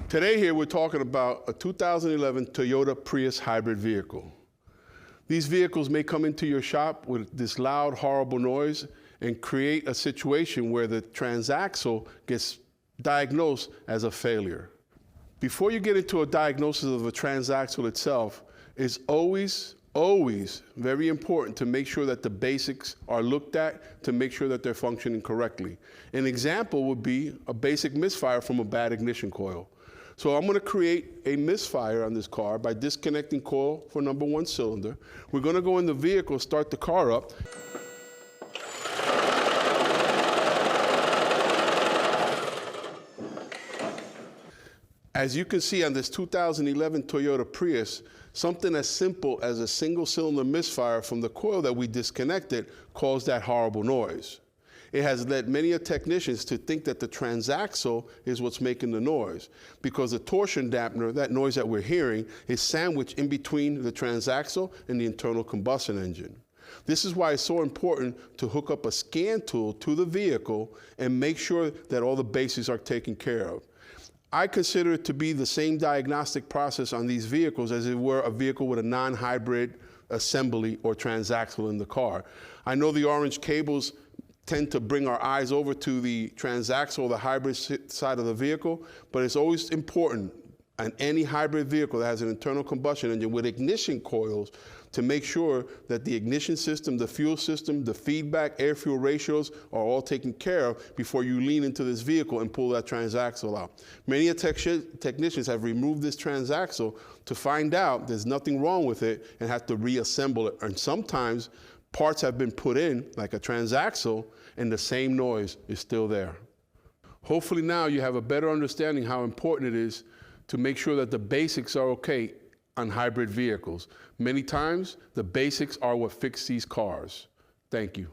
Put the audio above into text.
Today here we're talking about a 2011 Toyota Prius hybrid vehicle. These vehicles may come into your shop with this loud, horrible noise and create a situation where the transaxle gets diagnosed as a failure. Before you get into a diagnosis of a transaxle itself, it's always very important to make sure that the basics are looked at to make sure that they're functioning correctly. An example would be a basic misfire from a bad ignition coil. So I'm going to create a misfire on this car by disconnecting coil for number 1 cylinder. We're going to go in the vehicle, start the car up. As you can see on this 2011 Toyota Prius, something as simple as a single cylinder misfire from the coil that we disconnected caused that horrible noise. It has led many technicians to think that the transaxle is what's making the noise, because the torsion dampener, that noise that we're hearing, is sandwiched in between the transaxle and the internal combustion engine. This is why it's so important to hook up a scan tool to the vehicle and make sure that all the bases are taken care of. I consider it to be the same diagnostic process on these vehicles as if it were a vehicle with a non-hybrid assembly or transaxle in the car. I know the orange cables tend to bring our eyes over to the transaxle, the hybrid side of the vehicle, but it's always important on any hybrid vehicle that has an internal combustion engine with ignition coils to make sure that the ignition system, the fuel system, the feedback, air-fuel ratios are all taken care of before you lean into this vehicle and pull that transaxle out. Many technicians have removed this transaxle to find out there's nothing wrong with it and have to reassemble it. And sometimes parts have been put in, like a transaxle, and the same noise is still there. Hopefully now you have a better understanding how important it is to make sure that the basics are okay on hybrid vehicles. Many times, the basics are what fix these cars. Thank you.